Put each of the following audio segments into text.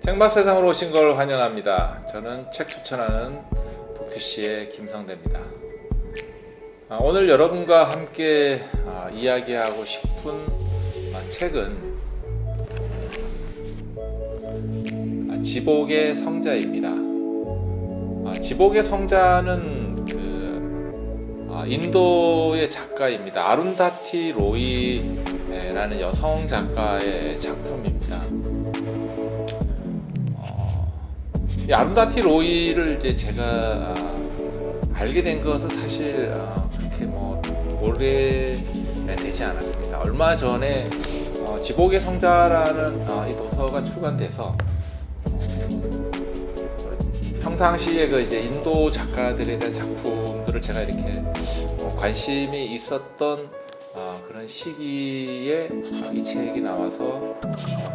책맛 세상으로 오신 걸 환영합니다. 저는 책 추천하는 북티시의 김성대입니다. 오늘 여러분과 함께 이야기하고 싶은 책은 지복의 성자입니다. 지복의 성자는 인도의 작가입니다. 아룬다티 로이라는 여성 작가의 작품입니다. 이 아룬다티 로이를 이제 제가 알게 된 것은 사실 그렇게 오래되지 않았습니다. 얼마 전에 지복의 성자라는 이 도서가 출간돼서 평상시에 이제 인도 작가들에 대한 작품들을 제가 이렇게 관심이 있었던 그런 시기에 이 책이 나와서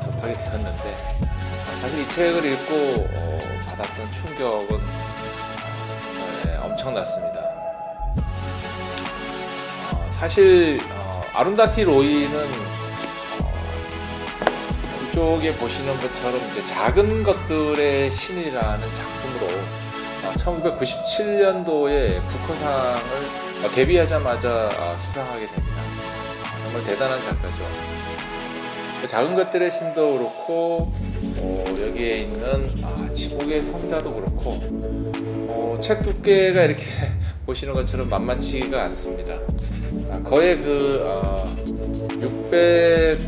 접하게 되었는데, 사실 이 책을 읽고 받았던 충격은 엄청났습니다. 사실 아룬다티 로이는 이쪽에 보시는 것처럼 이제 작은 것들의 신이라는 작품으로 1997년도에 부커상을 데뷔하자마자 수상하게 됩니다. 정말 대단한 작가죠. 작은 것들의 신도 그렇고 여기에 있는 지복의 성자도 그렇고 책 두께가 이렇게 보시는 것처럼 만만치가 않습니다. 거의 600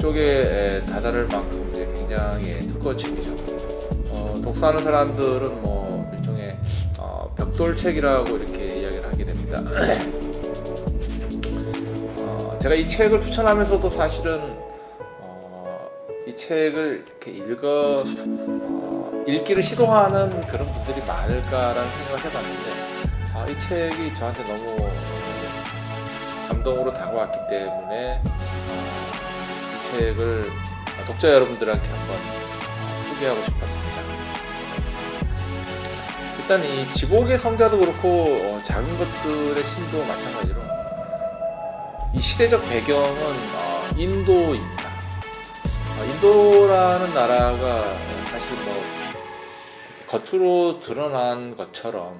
쪽에 다다를 만큼 이제 굉장히 두꺼운 책이죠. 독서하는 사람들은 일종의 벽돌책이라고 이렇게 이야기를 하게 됩니다. 제가 이 책을 추천하면서도 사실은 이 책을 이렇게 읽기를 시도하는 그런 분들이 많을까라는 생각을 해봤는데, 이 책이 저한테 너무 감동으로 다가왔기 때문에 이 책을 독자 여러분들한테 한번 소개하고 싶었습니다. 일단 이 지복의 성자도 그렇고 작은 것들의 신도 마찬가지로 이 시대적 배경은 인도입니다. 인도라는 나라가 사실 겉으로 드러난 것처럼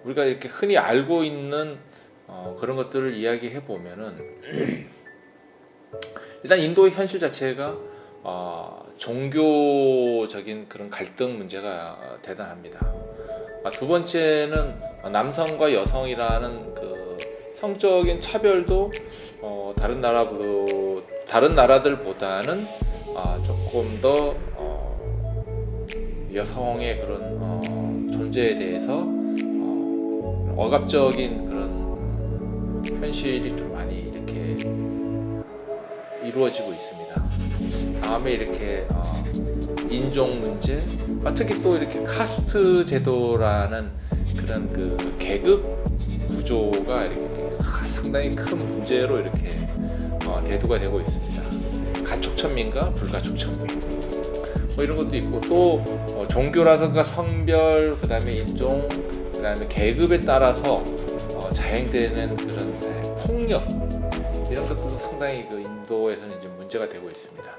우리가 이렇게 흔히 알고 있는 그런 것들을 이야기해 보면은 일단 인도의 현실 자체가 종교적인 그런 갈등 문제가 대단합니다. 두 번째는 남성과 여성이라는 그 성적인 차별도 다른 나라들보다는 조금 더 여성의 그런 존재에 대해서 억압적인 그런 현실이 좀 많이 이렇게 이루어지고 있습니다. 다음에 이렇게 인종 문제, 특히 또 이렇게 카스트 제도라는 그런 그 계급 구조가 이렇게 상당히 큰 문제로 이렇게 대두가 되고 있습니다. 가축천민과 불가축천민 이런 것도 있고, 또 종교라든가 성별, 그 다음에 인종, 그 다음에 계급에 따라서 자행되는 그런 폭력, 이런 것들도 상당히 인도에서는 이제 문제가 되고 있습니다.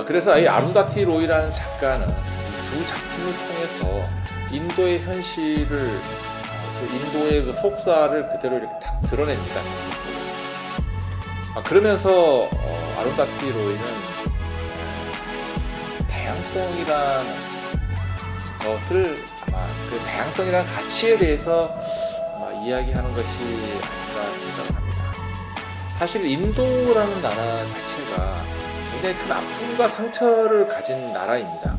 그래서 이 아룬다티 로이라는 작가는 두 작품을 통해서 인도의 현실을, 인도의 그 속사를 그대로 이렇게 딱 드러냅니다. 그러면서 아룬다티 로이는 다양성이라는 것을, 그 다양성이라는 가치에 대해서 이야기하는 것이 아닌가 생각을 합니다. 사실 인도라는 나라 자체가 굉장히 큰 아픔과 상처를 가진 나라입니다.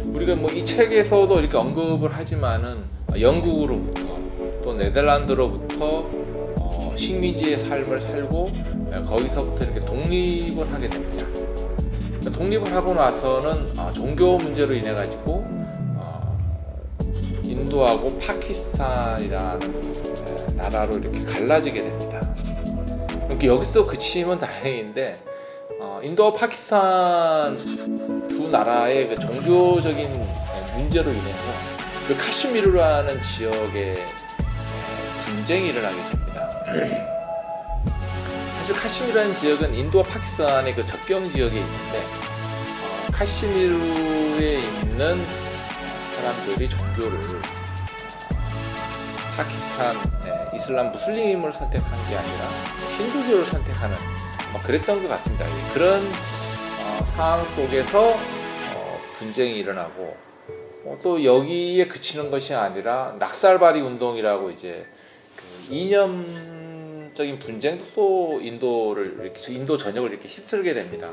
우리가 이 책에서도 이렇게 언급을 하지만은 영국으로부터 또 네덜란드로부터 식민지의 삶을 살고 거기서부터 이렇게 독립을 하게 됩니다. 독립을 하고 나서는 종교 문제로 인해 가지고 인도하고 파키스탄이라는 나라로 이렇게 갈라지게 됩니다. 여기서 그치면 다행인데 인도와 파키스탄 두 나라의 그 종교적인 문제로 인해서 그 카슈미르라는 지역에 분쟁이 일어나게 됩니다. 사실 카슈미르라는 지역은 인도와 파키스탄의 그 접경 지역에 있는데 카슈미르에 있는 사람들이 종교를 파키스탄 이슬람 무슬림을 선택한 게 아니라 힌두교를 선택하는 그랬던 것 같습니다. 그런 상황 속에서 분쟁이 일어나고 또 여기에 그치는 것이 아니라 낙살바리 운동이라고 이제 그 이념적인 분쟁도 또 인도 전역을 이렇게 휩쓸게 됩니다.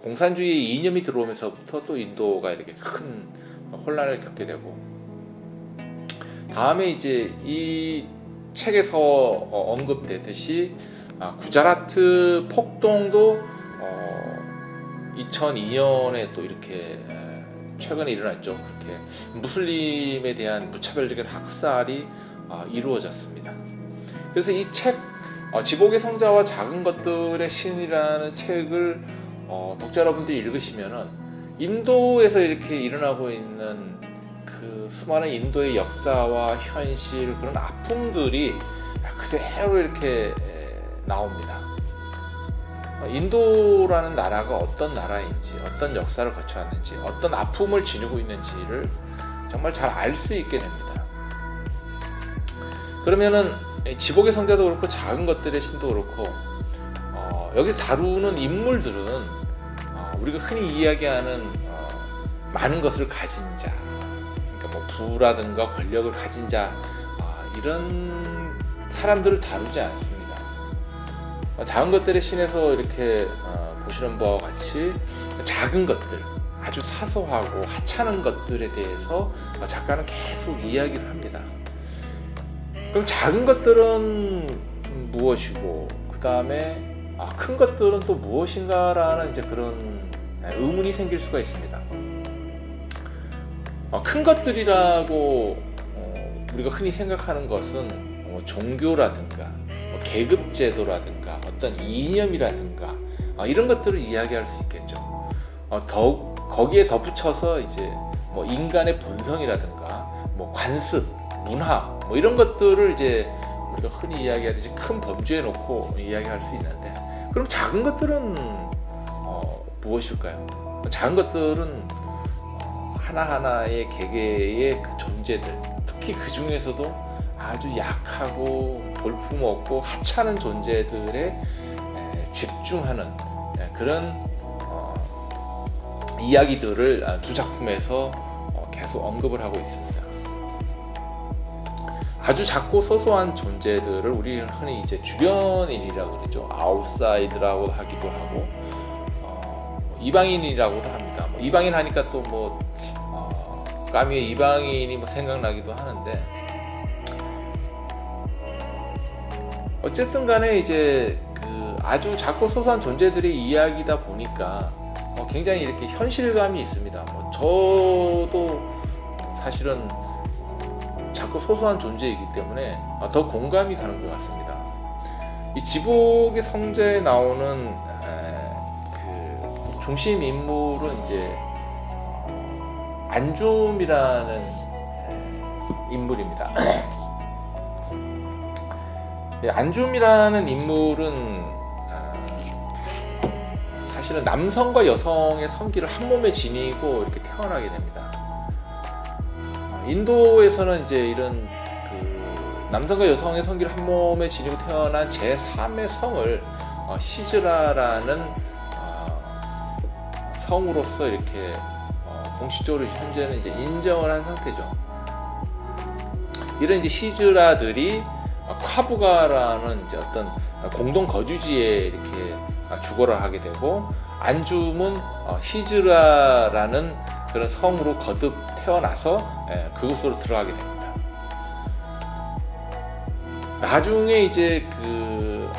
공산주의 이념이 들어오면서부터 또 인도가 이렇게 큰 혼란을 겪게 되고, 다음에 이제 이 책에서 언급되듯이 구자라트 폭동도 2002년에 또 이렇게 최근에 일어났죠. 그렇게 무슬림에 대한 무차별적인 학살이 이루어졌습니다. 그래서 이 책 지복의 성자와 작은 것들의 신이라는 책을 독자 여러분들이 읽으시면은 인도에서 이렇게 일어나고 있는 그 수많은 인도의 역사와 현실, 그런 아픔들이 그대로 이렇게 나옵니다. 인도라는 나라가 어떤 나라인지, 어떤 역사를 거쳐왔는지, 어떤 아픔을 지니고 있는지를 정말 잘 알 수 있게 됩니다. 그러면은 지복의 성자도 그렇고 작은 것들의 신도 그렇고 여기 다루는 인물들은 우리가 흔히 이야기하는 많은 것을 가진 자, 그러니까 뭐 부라든가 권력을 가진 자, 이런 사람들을 다루지 않습니다. 작은 것들의 신에서 이렇게 보시는 바와 같이 작은 것들, 아주 사소하고 하찮은 것들에 대해서 작가는 계속 이야기를 합니다. 그럼 작은 것들은 무엇이고, 그 다음에 큰 것들은 또 무엇인가라는 이제 그런 의문이 생길 수가 있습니다. 큰 것들이라고 우리가 흔히 생각하는 것은 종교라든가 계급제도라든가 어떤 이념이라든가 이런 것들을 이야기할 수 있겠죠. 거기에 덧붙여서 이제 뭐 인간의 본성이라든가 뭐 관습, 문화 뭐 이런 것들을 이제 우리가 흔히 이야기하듯이 큰 범주에 놓고 이야기할 수 있는데, 그럼 작은 것들은 무엇일까요? 작은 것들은 하나하나의 개개의 그 존재들, 특히 그 중에서도 아주 약하고 볼품없고 하찮은 존재들에 집중하는 그런 이야기들을 두 작품에서 계속 언급을 하고 있습니다. 아주 작고 소소한 존재들을 우리는 흔히 이제 주변인이라고 그러죠. 아웃사이드라고 하기도 하고 이방인이라고도 합니다. 이방인 하니까 또 까미의 이방인이 생각나기도 하는데, 어쨌든 간에 이제 그 아주 작고 소소한 존재들의 이야기다 보니까 굉장히 이렇게 현실감이 있습니다. 저도 사실은 작고 소소한 존재이기 때문에 더 공감이 가는 것 같습니다. 이 지복의 성자에 나오는 그 중심 인물은 이제 안줌이라는 인물입니다. 안줌이라는 인물은 사실은 남성과 여성의 성기를 한 몸에 지니고 이렇게 태어나게 됩니다. 인도에서는 이제 이런 그 남성과 여성의 성기를 한 몸에 지니고 태어난 제3의 성을 시즈라라는 성으로서 이렇게 공식적으로 현재는 이제 인정을 한 상태죠. 이런 이제 시즈라들이 콰부가라는 이제 어떤 공동 거주지에 이렇게 주거를 하게 되고, 안줌은 히즈라라는 그런 성으로 거듭 태어나서 그곳으로 들어가게 됩니다. 나중에 이제 그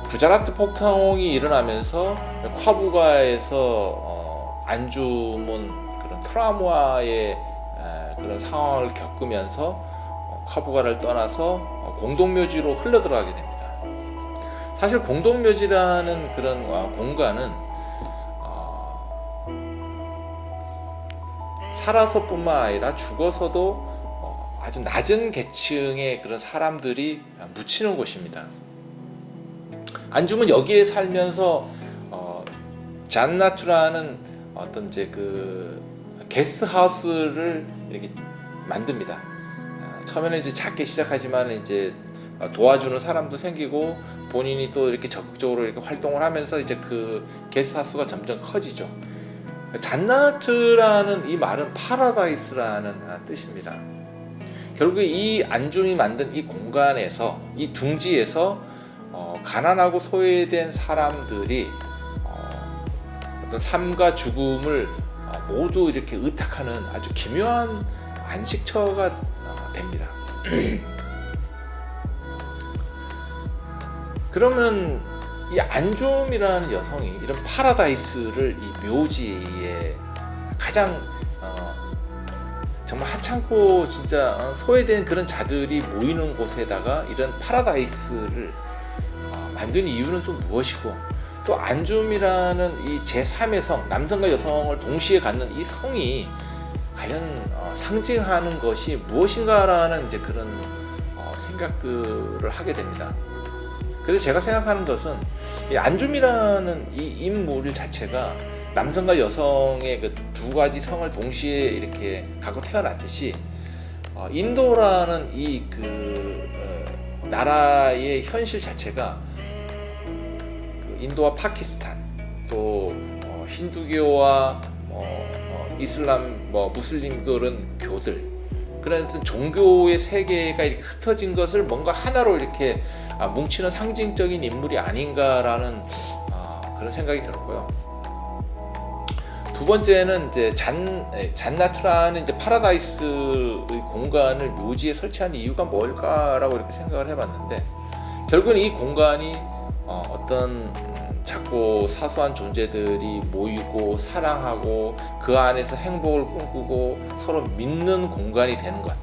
구자라트 폭동이 일어나면서 콰부가에서 안줌은 그런 트라우마의 그런 상황을 겪으면서 콰부가를 떠나서 공동묘지로 흘러들어가게 됩니다. 사실 공동묘지라는 그런 공간은 살아서뿐만 아니라 죽어서도 아주 낮은 계층의 그런 사람들이 묻히는 곳입니다. 안줌은 여기에 살면서 잔나트라는 어떤 이제 그 게스트하우스를 이렇게 만듭니다. 처음에는 이제 작게 시작하지만 이제 도와주는 사람도 생기고 본인이 또 이렇게 적극적으로 이렇게 활동을 하면서 이제 그 게스트하우스가 점점 커지죠. 잔나트라는 이 말은 파라다이스라는 뜻입니다. 결국에 이 안줌이 만든 이 공간에서, 이 둥지에서 가난하고 소외된 사람들이 어떤 삶과 죽음을 모두 이렇게 의탁하는 아주 기묘한 안식처가 됩니다. 그러면 이 안줌이라는 여성이 이런 파라다이스를 이 묘지에 가장 정말 하찮고 진짜 소외된 그런 자들이 모이는 곳에다가 이런 파라다이스를 만든 이유는 또 무엇이고, 또 안줌이라는 이 제3의 성, 남성과 여성을 동시에 갖는 이 성이 과연 상징하는 것이 무엇인가라는 이제 그런 생각들을 하게 됩니다. 그래서 제가 생각하는 것은 이 안줌이라는 이 인물 자체가 남성과 여성의 그 두 가지 성을 동시에 이렇게 갖고 태어났듯이 인도라는 이 나라의 현실 자체가 그 인도와 파키스탄, 또 힌두교와 이슬람, 무슬림 그런 교들, 그런 종교의 세계가 이렇게 흩어진 것을 뭔가 하나로 이렇게 뭉치는 상징적인 인물이 아닌가라는 그런 생각이 들었고요. 두 번째는 이제 잔나트라는 이제 파라다이스의 공간을 묘지에 설치한 이유가 뭘까라고 이렇게 생각을 해봤는데, 결국은 이 공간이 어떤 작고 사소한 존재들이 모이고 사랑하고 그 안에서 행복을 꿈꾸고 서로 믿는 공간이 되는 것.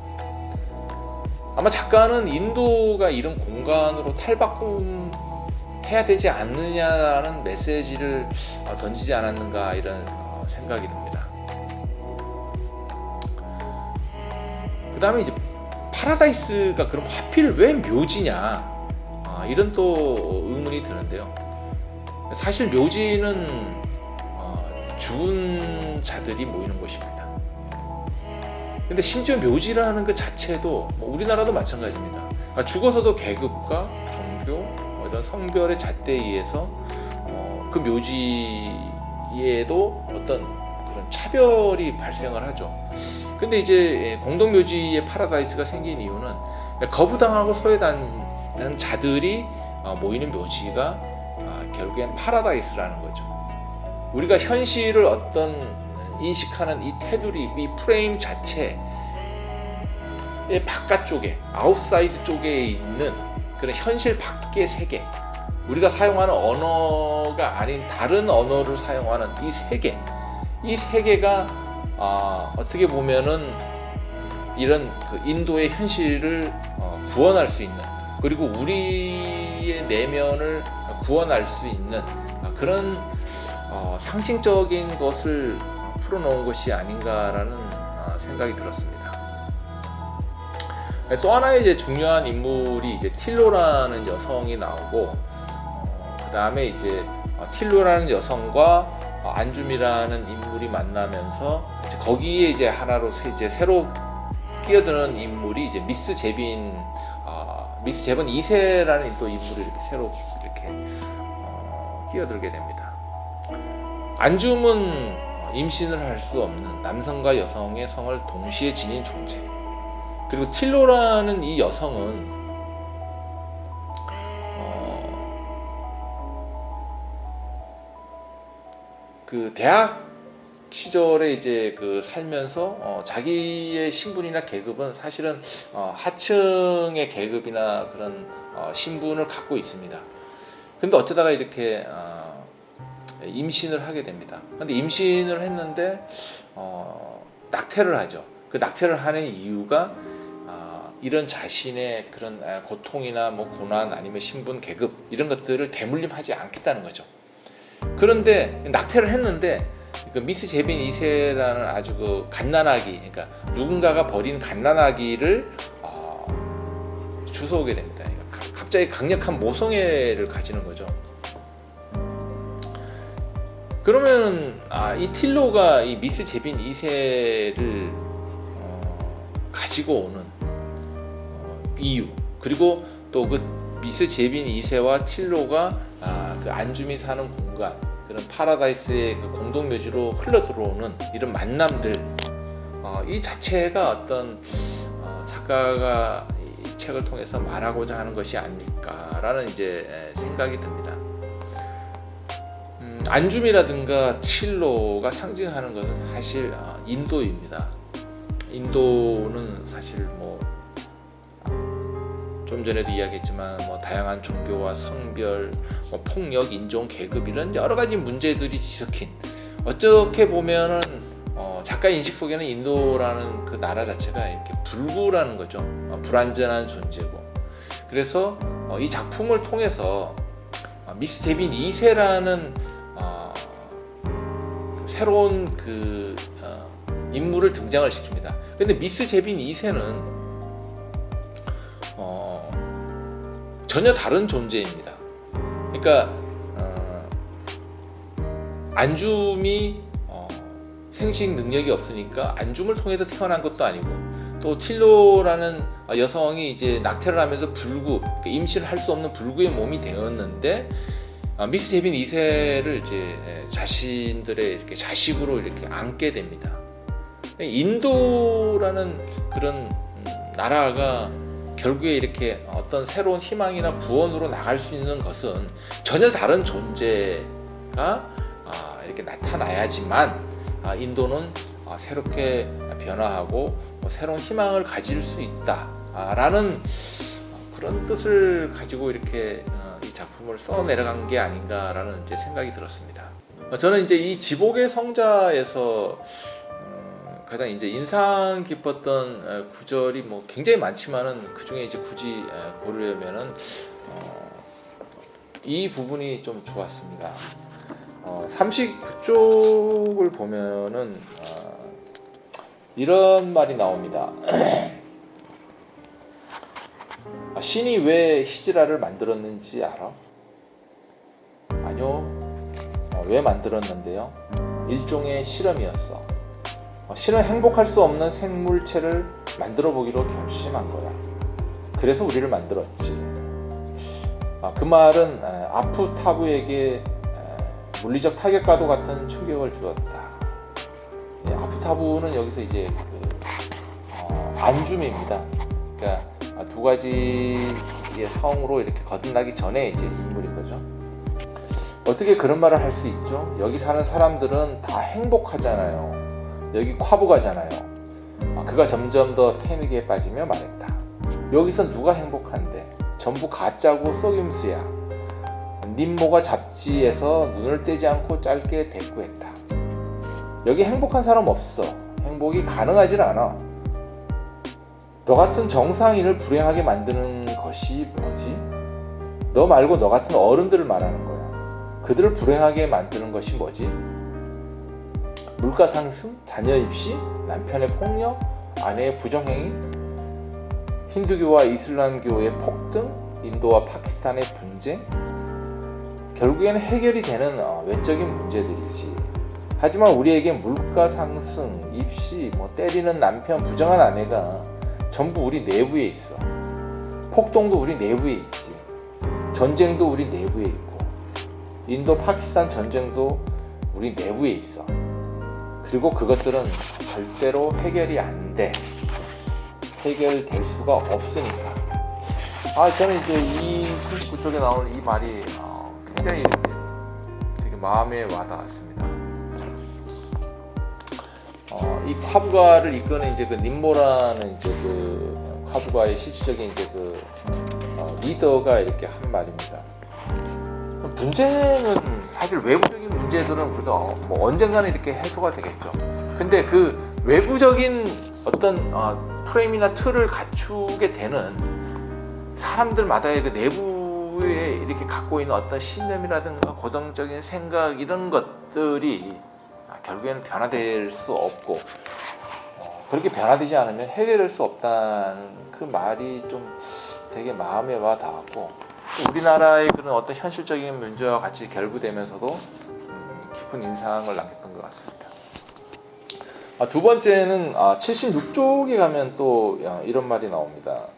아마 작가는 인도가 이런 공간으로 탈바꿈해야 되지 않느냐라는 메시지를 던지지 않았는가, 이런 생각이 듭니다. 그 다음에 이제 파라다이스가 그럼 하필 왜 묘지냐, 이런 또 의문이 드는데요. 사실 묘지는 죽은 자들이 모이는 곳입니다. 근데 심지어 묘지라는 그 자체도 우리나라도 마찬가지입니다. 죽어서도 계급과 종교, 이런 성별의 잣대에 의해서 그 묘지에도 어떤 그런 차별이 발생을 하죠. 근데 이제 공동묘지의 파라다이스가 생긴 이유는 거부당하고 소외당한 자들이 모이는 묘지가 결국엔 파라다이스라는 거죠. 우리가 현실을 어떤 인식하는 이 테두리, 이 프레임 자체의 바깥쪽에, 아웃사이드 쪽에 있는 그런 현실 밖의 세계, 우리가 사용하는 언어가 아닌 다른 언어를 사용하는 이 세계, 이 세계가 어떻게 보면은 이런 그 인도의 현실을 구원할 수 있는, 그리고 우리의 내면을 구원할 수 있는 그런 상징적인 것을 풀어놓은 것이 아닌가라는 생각이 들었습니다. 또 하나의 이제 중요한 인물이 이제 틸로라는 여성이 나오고, 그 다음에 이제 틸로라는 여성과 안줌이라는 인물이 만나면서 이제 거기에 이제 하나로 이제 새로 끼어드는 인물이 이제 미스 제빈 2세라는 또 인물이 이렇게 새로 이렇게 끼어들게 됩니다. 안줌은 임신을 할 수 없는 남성과 여성의 성을 동시에 지닌 존재. 그리고 틸로라는 이 여성은 그 대학 시절에 이제 그 살면서 자기의 신분이나 계급은 사실은 하층의 계급이나 그런 신분을 갖고 있습니다. 근데 어쩌다가 이렇게 임신을 하게 됩니다. 근데 임신을 했는데 낙태를 하죠. 그 낙태를 하는 이유가 이런 자신의 그런 고통이나 고난, 아니면 신분, 계급 이런 것들을 대물림하지 않겠다는 거죠. 그런데 낙태를 했는데 그 미스 제빈 2세라는 아주 그 갓난아기, 그러니까 누군가가 버린 갓난아기를 주워오게 됩니다. 갑자기 강력한 모성애를 가지는 거죠. 그러면 이 틸로가 이 미스 제빈 2세를 가지고 오는 이유, 그리고 또 그 미스 제빈 2세와 틸로가 그 안줌이 사는 공간, 그런 파라다이스의 그 공동묘지로 흘러 들어오는 이런 만남들, 이 자체가 어떤 작가가 이 책을 통해서 말하고자 하는 것이 아닐까라는 이제 생각이 듭니다. 안줌이라든가 틸로가 상징하는 것은 사실 인도입니다. 인도는 사실 뭐 좀 전에도 이야기했지만 뭐 다양한 종교와 성별, 뭐 폭력, 인종, 계급 이런 여러 가지 문제들이 뒤섞인, 어떻게 보면은 작가 인식 속에는 인도라는 그 나라 자체가 이렇게 불구라는 거죠. 불완전한 존재고. 그래서 이 작품을 통해서 미스 제빈 2세라는 새로운 그 인물을 등장을 시킵니다. 근데 미스 제빈 2세는 전혀 다른 존재입니다. 그러니까 안줌이 생식 능력이 없으니까 안줌을 통해서 태어난 것도 아니고, 또 틸로라는 여성이 이제 낙태를 하면서 불구, 임신을 할 수 없는 불구의 몸이 되었는데 미스 제빈 2세를 이제 자신들의 이렇게 자식으로 이렇게 안게 됩니다. 인도라는 그런 나라가 결국에 이렇게 어떤 새로운 희망이나 구원으로 나갈 수 있는 것은 전혀 다른 존재가 이렇게 나타나야지만 인도는 새롭게 변화하고 새로운 희망을 가질 수 있다라는 그런 뜻을 가지고 이렇게 이 작품을 써 내려간 게 아닌가라는 이제 생각이 들었습니다. 저는 이제 이 지복의 성자에서 가장 이제 인상 깊었던 구절이 뭐 굉장히 많지만은 그 중에 이제 굳이 고르려면은 이 부분이 좀 좋았습니다. 39쪽을 보면은 이런 말이 나옵니다. 신이 왜 히즈라를 만들었는지 알아? 아니요. 왜 만들었는데요? 일종의 실험이었어. 신은 행복할 수 없는 생물체를 만들어 보기로 결심한 거야. 그래서 우리를 만들었지. 그 말은 아프타부에게 물리적 타격과도 같은 충격을 주었다. 아프타부는 여기서 이제 안줌입니다. 그러니까 두 가지의 성으로 이렇게 거듭나기 전에 이제 인물인 거죠. 어떻게 그런 말을 할 수 있죠? 여기 사는 사람들은 다 행복하잖아요. 여기 콰부가잖아요. 그가 점점 더 패닉에 빠지며 말했다. 여기서 누가 행복한데? 전부 가짜고 속임수야. 님모가 잡지에서 눈을 떼지 않고 짧게 대꾸했다. 여기 행복한 사람 없어. 행복이 가능하질 않아. 너 같은 정상인을 불행하게 만드는 것이 뭐지? 너 말고 너 같은 어른들을 말하는 거야. 그들을 불행하게 만드는 것이 뭐지? 물가 상승, 자녀 입시, 남편의 폭력, 아내의 부정행위, 힌두교와 이슬람교의 폭등, 인도와 파키스탄의 분쟁. 결국에는 해결이 되는 외적인 문제들이지. 하지만 우리에게 물가 상승, 입시, 때리는 남편, 부정한 아내가 전부 우리 내부에 있어. 폭동도 우리 내부에 있지. 전쟁도 우리 내부에 있고, 인도 파키스탄 전쟁도 우리 내부에 있어. 그리고 그것들은 절대로 해결이 안 돼. 해결될 수가 없으니까. 저는 이제 이 39쪽에 나오는 이 말이 굉장히 되게 마음에 와닿았습니다. 이 콰부가를 이끄는 이제 그 님모라는 이제 그 콰부가의 실질적인 이제 그 리더가 이렇게 한 말입니다. 분쟁은 사실 외부적인 문제들은 우리가 뭐 언젠가는 이렇게 해소가 되겠죠. 근데 그 외부적인 어떤 프레임이나 틀을 갖추게 되는 사람들마다의 그 내부에 이렇게 갖고 있는 어떤 신념이라든가 고정적인 생각, 이런 것들이 결국에는 변화될 수 없고, 그렇게 변화되지 않으면 해결될 수 없다는 그 말이 좀 되게 마음에 와 닿았고 우리나라의 그런 어떤 현실적인 문제와 같이 결부되면서도 깊은 인상을 남겼던 것 같습니다. 두 번째는 76쪽에 가면 또 이런 말이 나옵니다.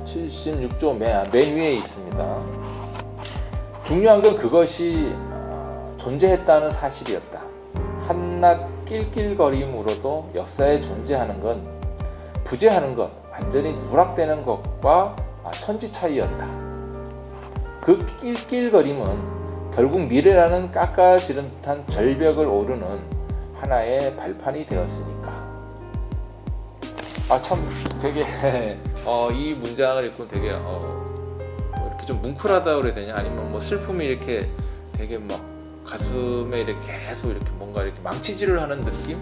76조 맨 위에 있습니다. 중요한 건 그것이 존재했다는 사실이었다. 한낱 낄낄거림으로도 역사에 존재하는 건 부재하는 것, 완전히 누락되는 것과 천지 차이였다. 그 낄낄거림은 결국 미래라는 깎아지른 듯한 절벽을 오르는 하나의 발판이 되었으니까. 참 되게 이 문장을 읽고 되게 이렇게 좀 뭉클하다 그래야 되냐, 아니면 뭐 슬픔이 이렇게 되게 막 가슴에 이렇게 계속 이렇게 뭔가 이렇게 망치질을 하는 느낌?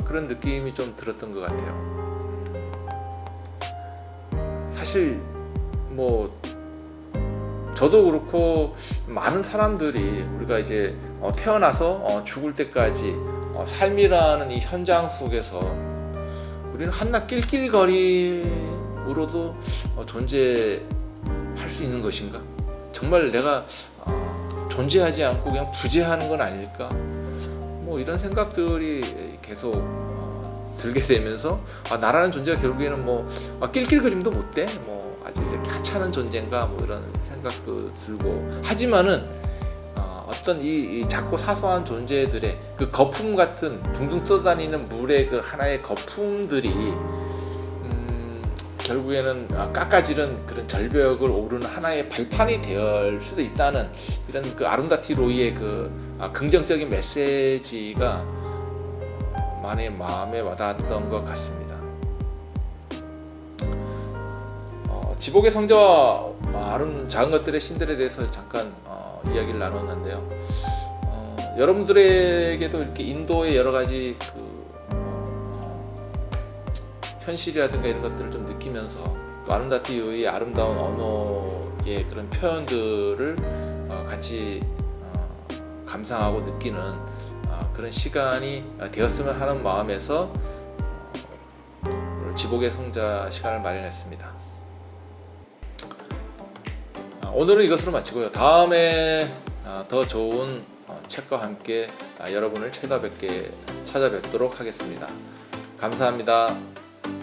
그런 느낌이 좀 들었던 것 같아요. 사실 뭐 저도 그렇고 많은 사람들이 우리가 이제 태어나서 죽을 때까지 삶이라는 이 현장 속에서 우리는 한낱 낄낄거림으로도 존재할 수 있는 것인가? 정말 내가 존재하지 않고 그냥 부재하는 건 아닐까? 뭐 이런 생각들이 계속 들게 되면서 나라는 존재가 결국에는 뭐 낄낄거림도 못 돼? 뭐 아주 이렇게 하찮은 존재인가? 뭐 이런 생각도 들고, 하지만은 어떤 이 작고 사소한 존재들의 그 거품 같은 둥둥 떠다니는 물의 그 하나의 거품들이 결국에는 깎아지른 그런 절벽을 오르는 하나의 발판이 될 수도 있다는 이런 그 아룬다티 로이의 그 긍정적인 메시지가 많이 마음에 와닿았던 것 같습니다. 지복의 성자와 작은 것들의 신들에 대해서 잠깐 이야기를 나눴는데요. 여러분들에게도 이렇게 인도의 여러 가지 현실이라든가 이런 것들을 좀 느끼면서 또 아룬다티 로이의 아름다운 언어의 그런 표현들을 같이 감상하고 느끼는 그런 시간이 되었으면 하는 마음에서 지복의 성자 시간을 마련했습니다. 오늘은 이것으로 마치고요. 다음에 더 좋은 책과 함께 여러분을 찾아뵙도록 하겠습니다. 감사합니다.